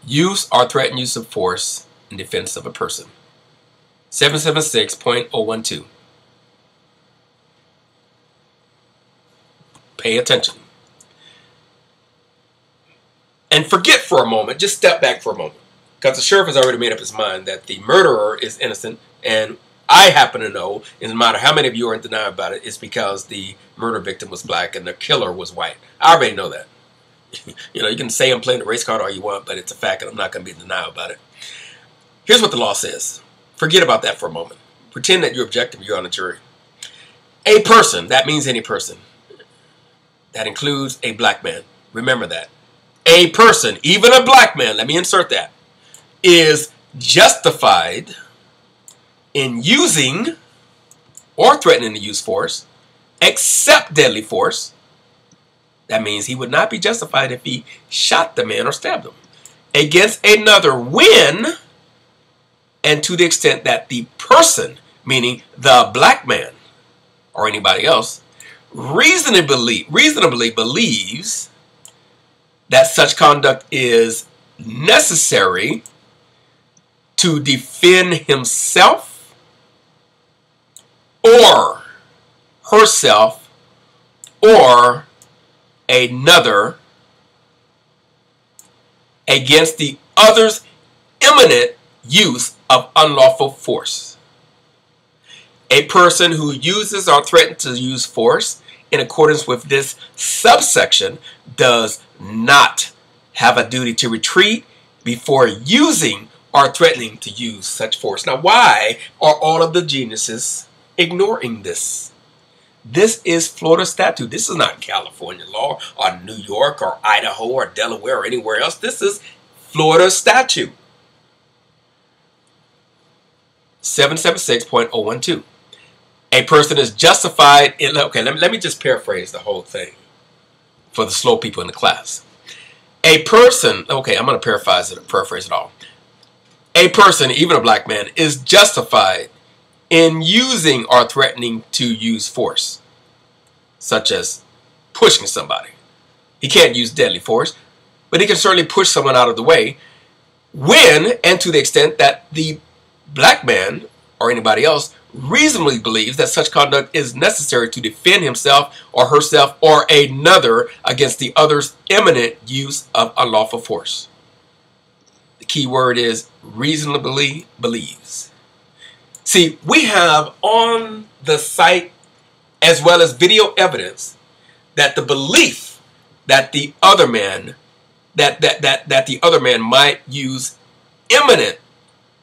Use or threaten use of force in defense of a person. 776.012. Pay attention. And forget for a moment, just step back for a moment. Because the sheriff has already made up his mind that the murderer is innocent, and I happen to know, no matter how many of you are in denial about it, it's because the murder victim was black and the killer was white. I already know that. You know, you can say I'm playing the race card all you want, but it's a fact and I'm not going to be in denial about it. Here's what the law says. Forget about that for a moment. Pretend that you're objective, you're on a jury. A person, that means any person. That includes a black man. Remember that. A person, even a black man, let me insert that, is justified in using or threatening to use force, except deadly force. That means he would not be justified if he shot the man or stabbed him, against another when and to the extent that the person, meaning the black man or anybody else, reasonably believes that such conduct is necessary to defend himself or herself or another against the other's imminent use of unlawful force. A person who uses or threatens to use force in accordance with this subsection does not have a duty to retreat before using or threatening to use such force. Now, why are all of the geniuses ignoring this? This is Florida statute. This is not California law or New York or Idaho or Delaware or anywhere else. This is Florida statute. 776.012. A person is justified in, okay, let me just paraphrase the whole thing for the slow people in the class. A person, okay, I'm going to paraphrase it all. A person, even a black man, is justified in using or threatening to use force, such as pushing somebody. He can't use deadly force, but he can certainly push someone out of the way when and to the extent that the black man or anybody else reasonably believes that such conduct is necessary to defend himself or herself or another against the other's imminent use of unlawful force. The key word is reasonably believes. See, we have on the site as well as video evidence that the belief that the other man that the other man might use imminent,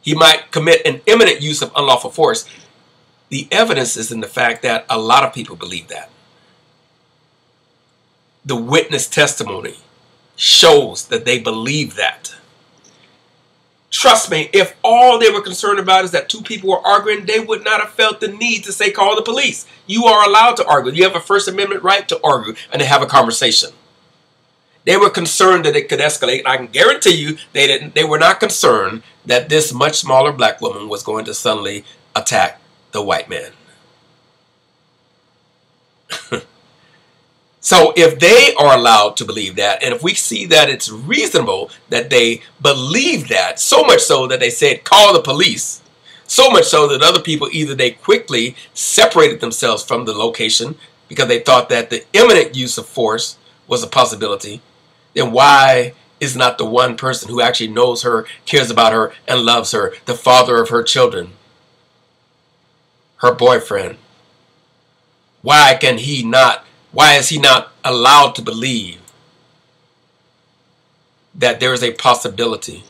he might commit an imminent use of unlawful force. The evidence is in the fact that a lot of people believe that. The witness testimony shows that they believe that. Trust me, if all they were concerned about is that two people were arguing, they would not have felt the need to say call the police. You are allowed to argue. You have a First Amendment right to argue and to have a conversation. They were concerned that it could escalate. I can guarantee you they were not concerned that this much smaller black woman was going to suddenly attack the white man. So if they are allowed to believe that, and if we see that it's reasonable that they believe that, so much so that they said call the police, so much so that other people either they quickly separated themselves from the location because they thought that the imminent use of force was a possibility, then why is not the one person who actually knows her, cares about her, and loves her, the father of her children, her boyfriend, why is he not allowed to believe that there is a possibility?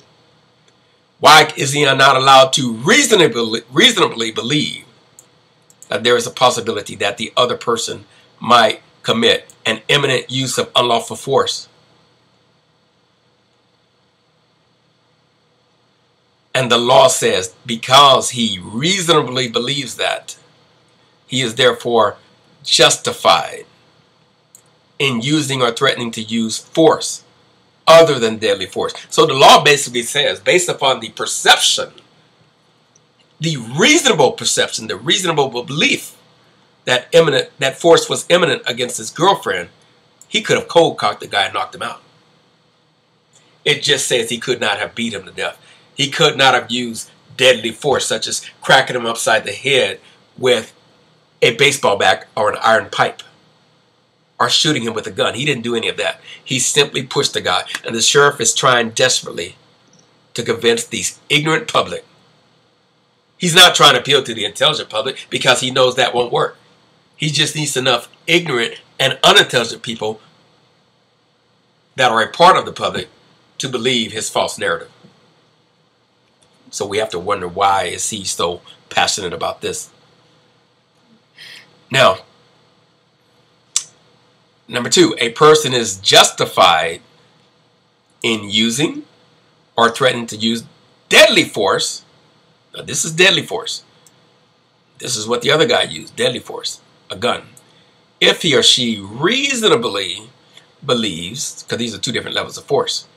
Why is he not allowed to reasonably believe that there is a possibility that the other person might commit an imminent use of unlawful force? And the law says because he reasonably believes that, he is therefore justified in using or threatening to use force other than deadly force. So the law basically says, based upon the perception, the reasonable perception, the reasonable belief that force was imminent against his girlfriend, he could have cold cocked the guy and knocked him out. It just says he could not have beat him to death. He could not have used deadly force, such as cracking him upside the head with a baseball bat or an iron pipe, or shooting him with a gun. He didn't do any of that. He simply pushed the guy. And the sheriff is trying desperately to convince the ignorant public. He's not trying to appeal to the intelligent public because he knows that won't work. He just needs enough ignorant and unintelligent people that are a part of the public to believe his false narrative. So we have to wonder, why is he so passionate about this? Now, number 2, a person is justified in using or threatening to use deadly force. Now, this is deadly force. This is what the other guy used, deadly force, a gun. If he or she reasonably believes, because these are 2 different levels of force,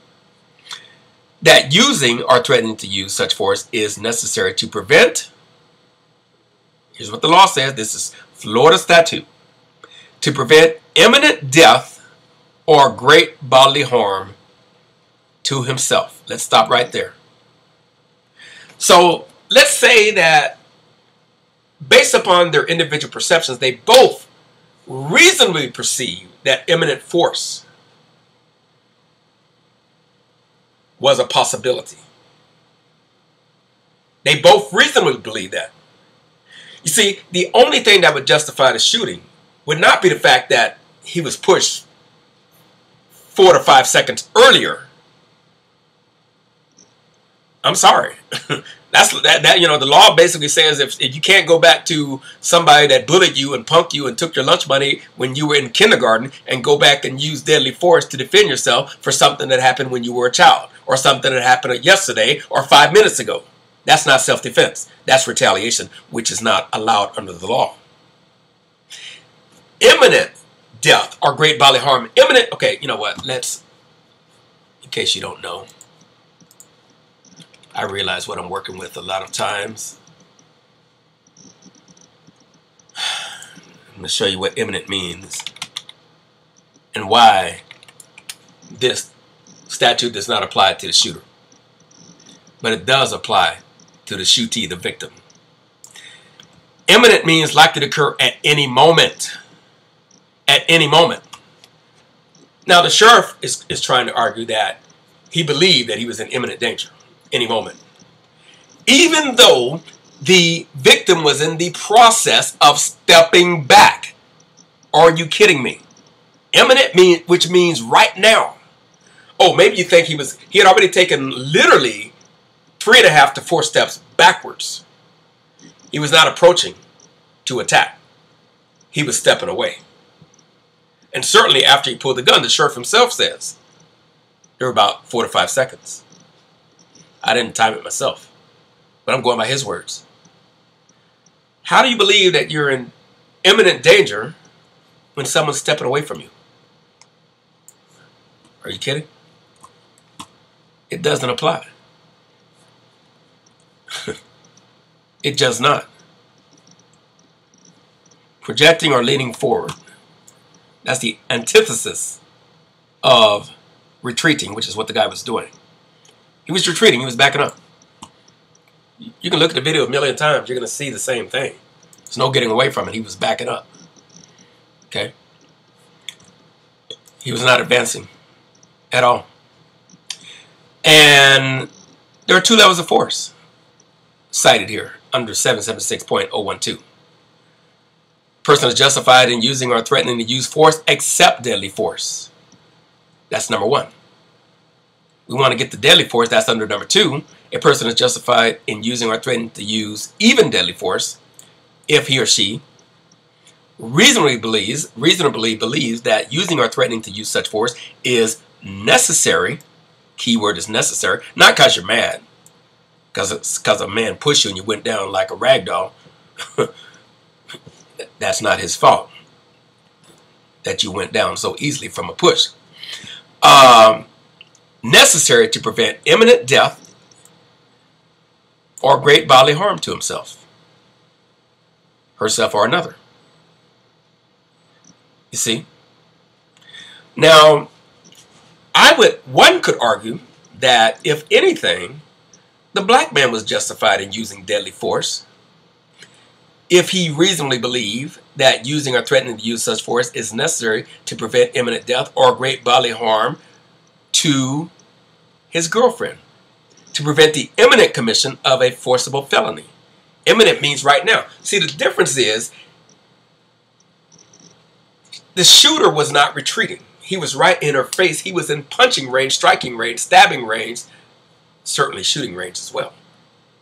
that using or threatening to use such force is necessary to prevent, here's what the law says, this is Florida statute, to prevent imminent death or great bodily harm to himself. Let's stop right there. So let's say that based upon their individual perceptions, they both reasonably perceive that imminent force was a possibility. They both reasonably believe that. You see, the only thing that would justify the shooting would not be the fact that he was pushed 4 to 5 seconds earlier. I'm sorry. The law basically says if you can't go back to somebody that bullied you and punked you and took your lunch money when you were in kindergarten and go back and use deadly force to defend yourself for something that happened when you were a child, or something that happened yesterday or 5 minutes ago. That's not self-defense. That's retaliation, which is not allowed under the law. Imminent death or great bodily harm. Imminent, okay, you know what? Let's, in case you don't know, I realize what I'm working with a lot of times. I'm going to show you what imminent means and why this statute does not apply to the shooter. But it does apply to the shootee, the victim. Imminent means likely to occur at any moment. At any moment. Now the sheriff is trying to argue that he believed that he was in imminent danger. Any moment. Even though the victim was in the process of stepping back. Are you kidding me? Imminent which means right now. Oh, maybe you think he had already taken literally 3.5 to 4 steps backwards. He was not approaching to attack. He was stepping away. And certainly after he pulled the gun, the sheriff himself says there were about 4 to 5 seconds. I didn't time it myself, but I'm going by his words. How do you believe that you're in imminent danger when someone's stepping away from you? Are you kidding? It doesn't apply. It does not. Projecting or leaning forward. That's the antithesis of retreating, which is what the guy was doing. He was retreating. He was backing up. You can look at the video a million times. You're going to see the same thing. There's no getting away from it. He was backing up. Okay? He was not advancing at all. And there are 2 levels of force cited here under 776.012. Person is justified in using or threatening to use force except deadly force. That's number 1. We want to get the deadly force. That's under number 2. A person is justified in using or threatening to use even deadly force if he or she reasonably believes that using or threatening to use such force is necessary. Keyword is necessary. Not because you're mad. Because a man pushed you and you went down like a rag doll. That's not his fault that you went down so easily from a push. Necessary to prevent imminent death or great bodily harm to himself, herself, or another. You see? Now, one could argue that, if anything, the black man was justified in using deadly force if he reasonably believed that using or threatening to use such force is necessary to prevent imminent death or great bodily harm to his girlfriend, to prevent the imminent commission of a forcible felony. Imminent means right now. See, the difference is the shooter was not retreating. He was right in her face. He was in punching range, striking range, stabbing range, certainly shooting range as well,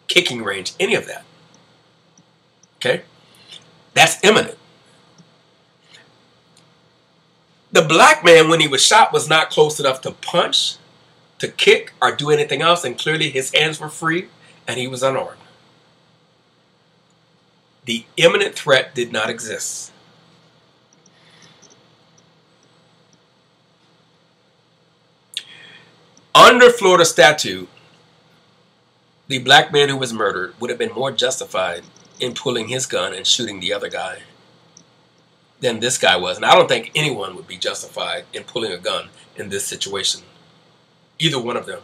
kicking range, any of that. Okay? That's imminent. The black man, when he was shot, was not close enough to punch, to kick, or do anything else, and clearly his hands were free and he was unarmed. The imminent threat did not exist. Under Florida statute, the black man who was murdered would have been more justified in pulling his gun and shooting the other guy than this guy was. And I don't think anyone would be justified in pulling a gun in this situation. Either one of them.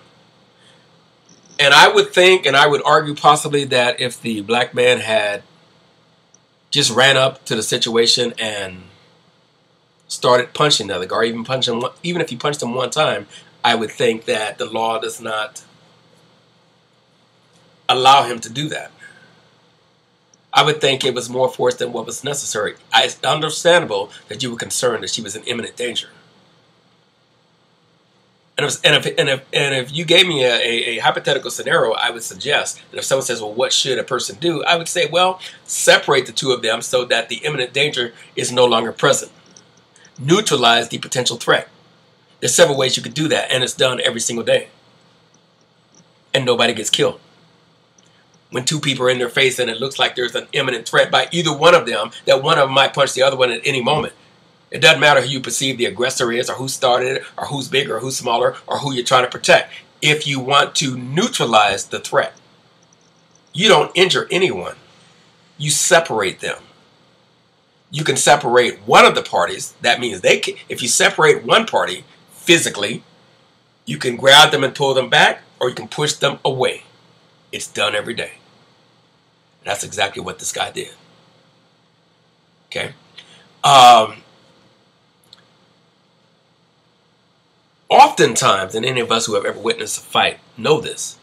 And I would think, and I would argue possibly, that if the black man had just ran up to the situation and started punching the other guy, or even if he punched him one time, I would think that the law does not allow him to do that. I would think it was more force than what was necessary. It's understandable that you were concerned that she was in imminent danger. And if you gave me a hypothetical scenario, I would suggest that if someone says, well, what should a person do? I would say, well, separate the two of them so that the imminent danger is no longer present. Neutralize the potential threat. There's several ways you could do that, and it's done every single day. And nobody gets killed. When two people are in their face and it looks like there's an imminent threat by either one of them, that one of them might punch the other one at any moment. It doesn't matter who you perceive the aggressor is, or who started it, or who's bigger, or who's smaller, or who you're trying to protect. If you want to neutralize the threat, you don't injure anyone. You separate them. You can separate one of the parties. That means if you separate one party physically, you can grab them and pull them back, or you can push them away. It's done every day. That's exactly what this guy did. Okay? Oftentimes, and any of us who have ever witnessed a fight know this,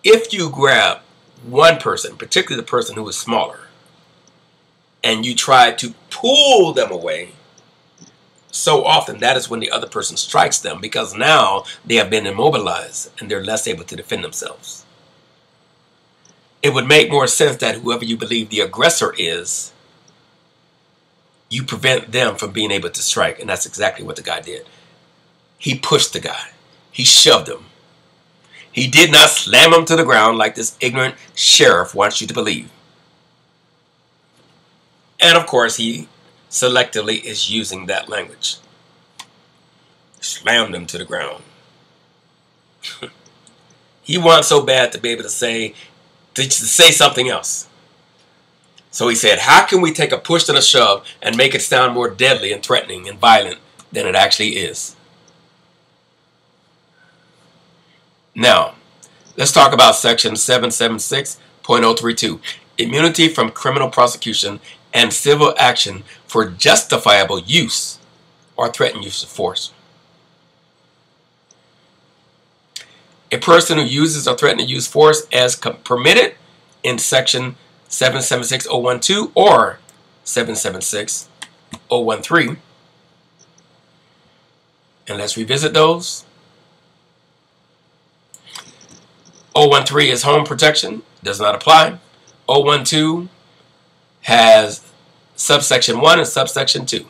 if you grab one person, particularly the person who is smaller, and you try to pull them away, so often that is when the other person strikes them, because now they have been immobilized and they're less able to defend themselves. It would make more sense that whoever you believe the aggressor is, you prevent them from being able to strike. And that's exactly what the guy did. He pushed the guy. He shoved him. He did not slam him to the ground like this ignorant sheriff wants you to believe. And of course, he selectively is using that language. Slammed him to the ground. He wants so bad to be able to say something else. So he said, how can we take a push and a shove and make it sound more deadly and threatening and violent than it actually is? Now, let's talk about section 776.032, immunity from criminal prosecution and civil action for justifiable use or threatened use of force. A person who uses or threatens to use force as permitted in section 776.012 or 776.013. And let's revisit those. 013 is home protection, does not apply. 012 has subsection 1 and subsection 2.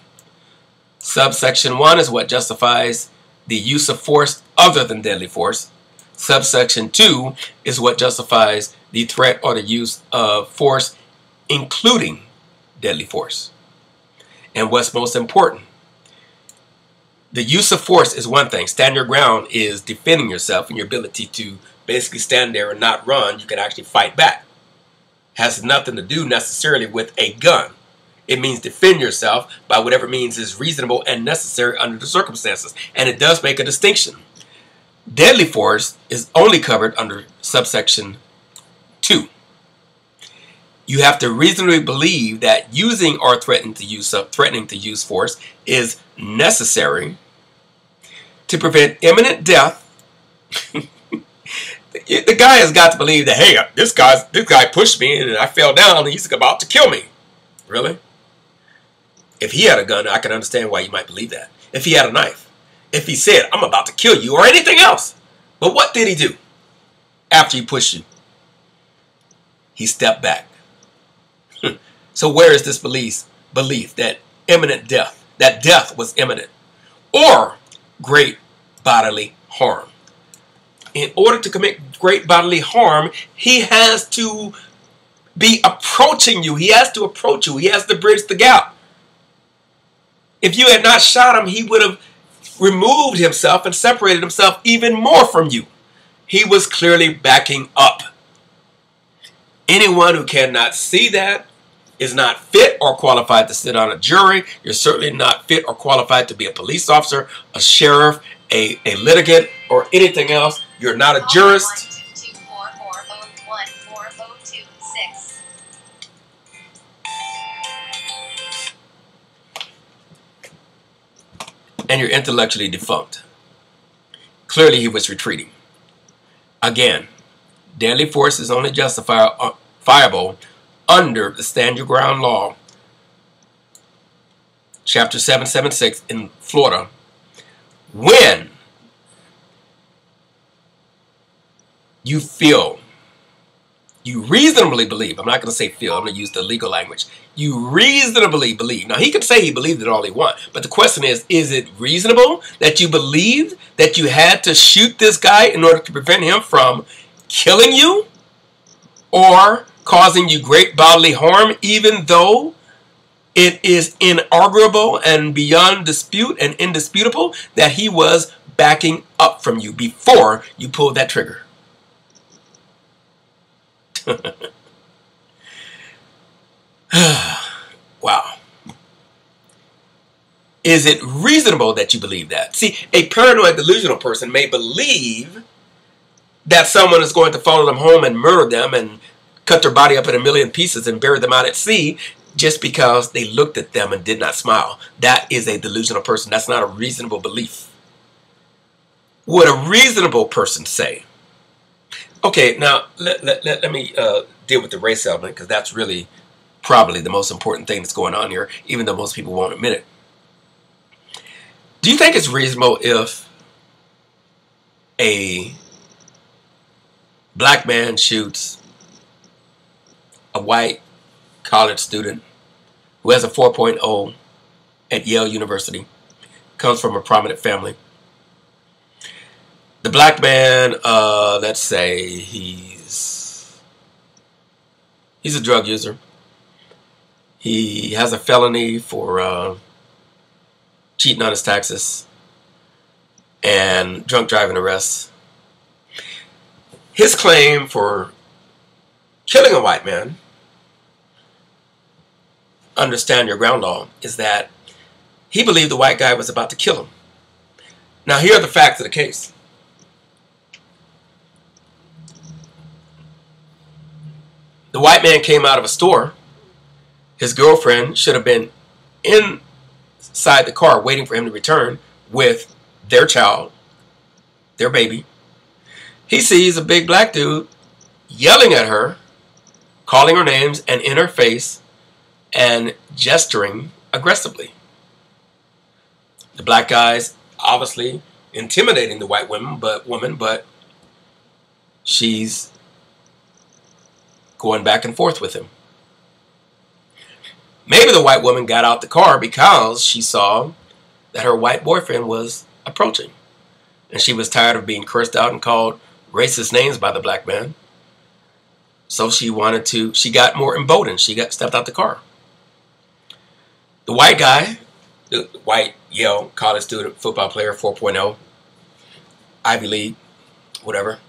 Subsection 1 is what justifies the use of force other than deadly force. Subsection 2 is what justifies the threat or the use of force, including deadly force. And what's most important, the use of force is one thing. Stand your ground is defending yourself and your ability to basically stand there and not run. You can actually fight back. Has nothing to do necessarily with a gun. It means defend yourself by whatever means is reasonable and necessary under the circumstances. And it does make a distinction. Deadly force is only covered under subsection 2. You have to reasonably believe that using or threatening to use force is necessary to prevent imminent death. The guy has got to believe that, hey, this guy pushed me and I fell down and he's about to kill me. Really? If he had a gun, I can understand why you might believe that. If he had a knife. If he said, I'm about to kill you, or anything else. But what did he do after he pushed you? He stepped back. So where is this belief that imminent death, that death was imminent, or great bodily harm? In order to commit great bodily harm, he has to be approaching you. He has to approach you. He has to bridge the gap. If you had not shot him, he would have removed himself and separated himself even more from you. He was clearly backing up. Anyone who cannot see that is not fit or qualified to sit on a jury. You're certainly not fit or qualified to be a police officer, a sheriff, a litigant, or anything else. You're not a jurist. And you're intellectually defunct. Clearly he was retreating. Again, deadly force is only justifiable under the Stand Your Ground law, chapter 776 in Florida, when you reasonably believe, I'm not going to say feel, I'm going to use the legal language, you reasonably believe. Now he could say he believed it all he wants, but the question is it reasonable that you believed that you had to shoot this guy in order to prevent him from killing you or causing you great bodily harm, even though it is inarguable and beyond dispute and indisputable that he was backing up from you before you pulled that trigger? Wow. Is it reasonable that you believe that? See, a paranoid delusional person may believe that someone is going to follow them home and murder them and cut their body up in a million pieces and bury them out at sea just because they looked at them and did not smile. That is a delusional person. That's not a reasonable belief. Would a reasonable person say? Okay, now let me deal with the race element, because that's really probably the most important thing that's going on here, even though most people won't admit it. Do you think it's reasonable if a black man shoots a white college student who has a 4.0 at Yale University, comes from a prominent family? The black man, let's say he's a drug user. He has a felony for cheating on his taxes and drunk driving arrests. His claim for killing a white man, under Stand Your Ground law, is that he believed the white guy was about to kill him. Now here are the facts of the case. The white man came out of a store. His girlfriend should have been inside the car waiting for him to return with their child, their baby. He sees a big black dude yelling at her, calling her names and in her face, and gesturing aggressively. The black guy's obviously intimidating the white woman, but she's going back and forth with him. Maybe the white woman got out the car because she saw that her white boyfriend was approaching, and she was tired of being cursed out and called racist names by the black man. So she got more emboldened. She stepped out the car. The white guy, the white Yale college student, football player, 4.0, Ivy League, whatever.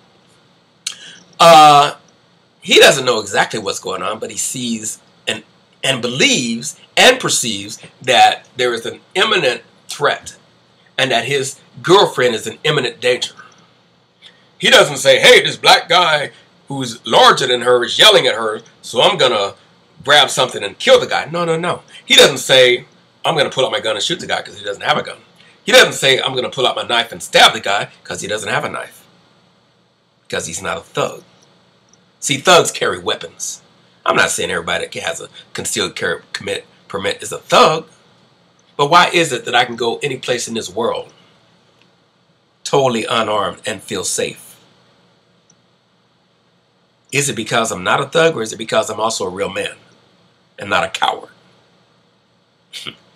He doesn't know exactly what's going on, but he sees and believes and perceives that there is an imminent threat and that his girlfriend is in imminent danger. He doesn't say, hey, this black guy who's larger than her is yelling at her, so I'm going to grab something and kill the guy. No, no, no. He doesn't say, I'm going to pull out my gun and shoot the guy because he doesn't have a gun. He doesn't say, I'm going to pull out my knife and stab the guy because he doesn't have a knife. Because he's not a thug. See, thugs carry weapons. I'm not saying everybody that has a concealed carry permit is a thug. But why is it that I can go any place in this world totally unarmed and feel safe? Is it because I'm not a thug, or is it because I'm also a real man and not a coward?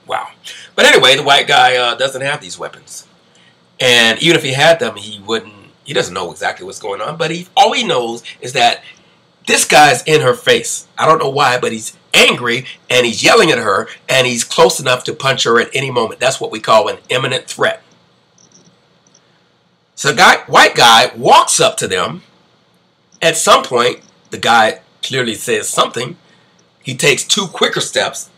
Wow. But anyway, the white guy doesn't have these weapons. And even if he had them, he doesn't know exactly what's going on. But all he knows is that this guy's in her face. I don't know why, but he's angry and he's yelling at her and he's close enough to punch her at any moment. That's what we call an imminent threat. So the white guy walks up to them. At some point, the guy clearly says something. He takes 2 quicker steps,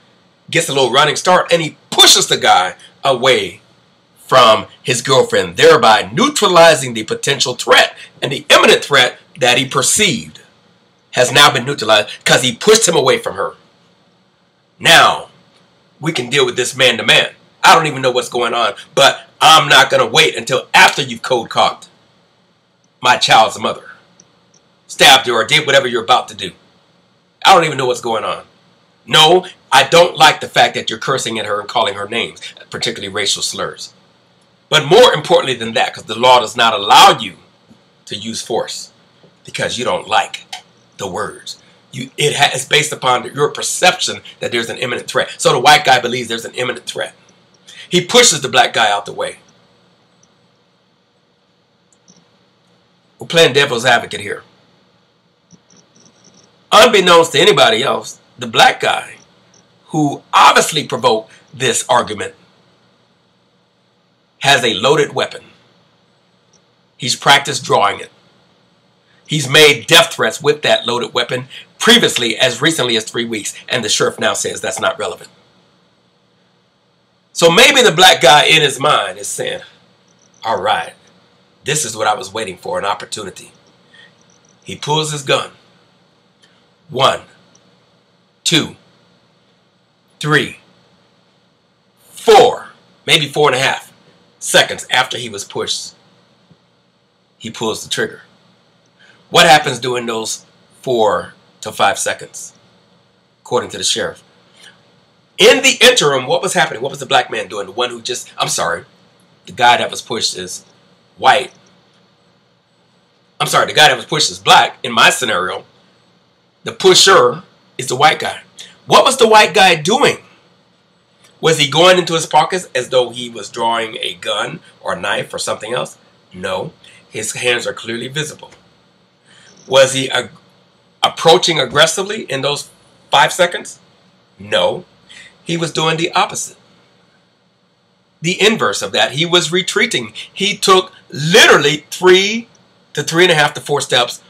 gets a little running start, and he pushes the guy away from his girlfriend, thereby neutralizing the potential threat. And the imminent threat that he perceived has now been neutralized because he pushed him away from her. Now, we can deal with this man to man. I don't even know what's going on, but I'm not going to wait until after you've cold-cocked my child's mother, stabbed her, or did whatever you're about to do. I don't even know what's going on. No, I don't like the fact that you're cursing at her and calling her names, particularly racial slurs. But more importantly than that, because the law does not allow you to use force because you don't like the words. It's based upon your perception that there's an imminent threat. So the white guy believes there's an imminent threat. He pushes the black guy out the way. We're playing devil's advocate here. Unbeknownst to anybody else, the black guy, who obviously provoked this argument, has a loaded weapon. He's practiced drawing it. He's made death threats with that loaded weapon previously, as recently as 3 weeks, and the sheriff now says that's not relevant. So maybe the black guy in his mind is saying, all right, this is what I was waiting for, an opportunity. He pulls his gun. 1, 2, 3, 4, maybe 4.5 seconds after he was pushed, he pulls the trigger. What happens during those 4 to 5 seconds, according to the sheriff? In the interim, what was happening? What was the black man doing? The one who the guy that was pushed is white. The guy that was pushed is black. In my scenario, the pusher is the white guy. What was the white guy doing? Was he going into his pockets as though he was drawing a gun or a knife or something else? No. His hands are clearly visible. Was he approaching aggressively in those 5 seconds? No. He was doing the opposite. The inverse of that. He was retreating. He took literally 3 to 3.5 to 4 steps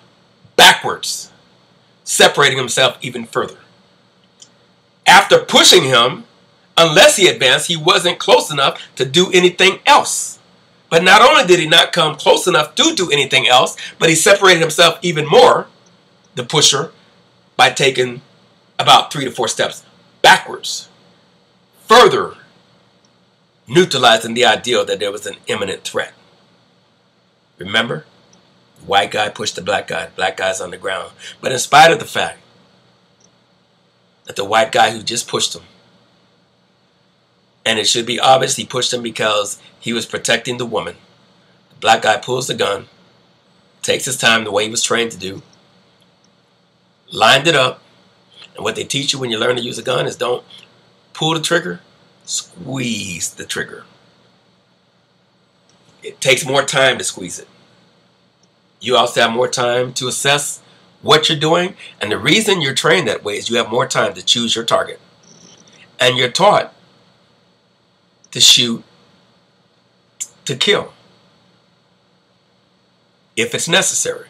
backwards, separating himself even further. After pushing him, unless he advanced, he wasn't close enough to do anything else. But not only did he not come close enough to do anything else, but he separated himself even more, the pusher, by taking about 3 to 4 steps backwards, further neutralizing the idea that there was an imminent threat. Remember? The white guy pushed the black guy's on the ground. But in spite of the fact that the white guy who just pushed him, and it should be obvious he pushed him because he was protecting the woman, the black guy pulls the gun, takes his time the way he was trained to do, lined it up, and what they teach you when you learn to use a gun is don't pull the trigger, squeeze the trigger. It takes more time to squeeze it. You also have more time to assess what you're doing, and the reason you're trained that way is you have more time to choose your target. And you're taught to shoot, to kill, if it's necessary.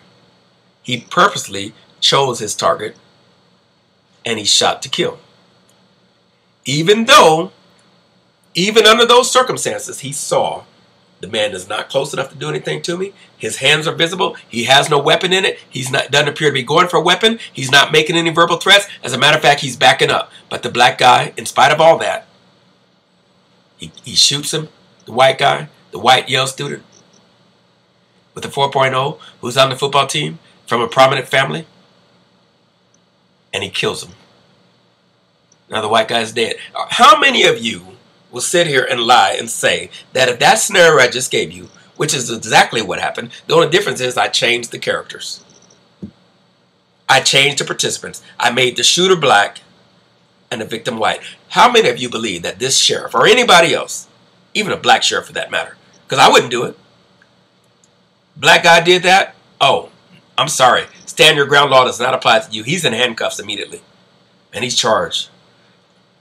He purposely chose his target, and he shot to kill. Even though, even under those circumstances, he saw The man is not close enough to do anything to me. His hands are visible. He has no weapon in it. Doesn't appear to be going for a weapon. He's not making any verbal threats. As a matter of fact, he's backing up. But the black guy, in spite of all that, he shoots him, the white guy, the white Yale student with a 4.0 who's on the football team from a prominent family, and he kills him. Now the white guy's dead. How many of you will sit here and lie and say that if that scenario I just gave you, which is exactly what happened, the only difference is I changed the characters. I changed the participants. I made the shooter black and the victim white. How many of you believe that this sheriff, or anybody else, even a black sheriff for that matter, because I wouldn't do it, black guy did that? Oh, I'm sorry. Stand your ground law does not apply to you. He's in handcuffs immediately, and he's charged.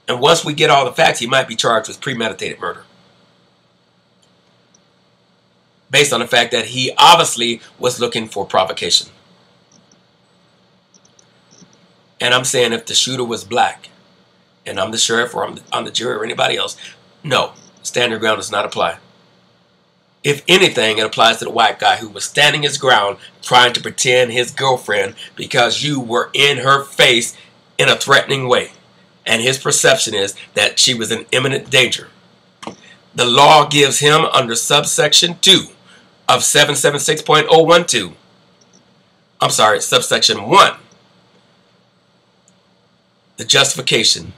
And once we get all the facts, he might be charged with premeditated murder. Based on the fact that he obviously was looking for provocation. And I'm saying if the shooter was black, and I'm the sheriff or I'm on the jury or anybody else, no, stand your ground does not apply. If anything, it applies to the white guy who was standing his ground trying to pretend his girlfriend because you were in her face in a threatening way. And his perception is that she was in imminent danger. The law gives him under subsection 2 of 776.012, I'm sorry, subsection 1, the justification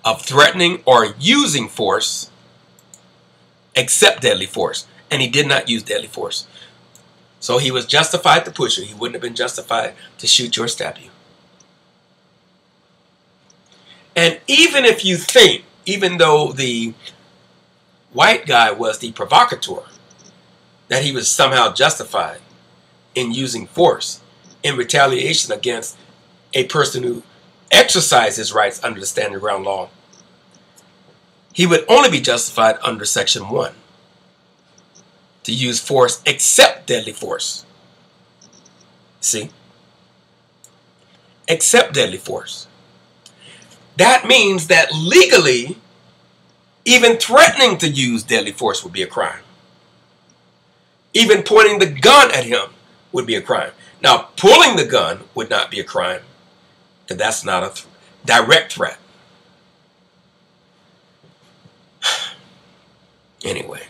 of threatening or using force except deadly force. And he did not use deadly force. So he was justified to push you. He wouldn't have been justified to shoot you or stab you. And even if you think, even though the white guy was the provocateur, that he was somehow justified in using force in retaliation against a person who exercised his rights under the stand your ground law, he would only be justified under section 1 to use force except deadly force. See? Except deadly force. That means that legally, even threatening to use deadly force would be a crime. Even pointing the gun at him would be a crime. Now, pulling the gun would not be a crime, because that's not a direct threat. Anyway.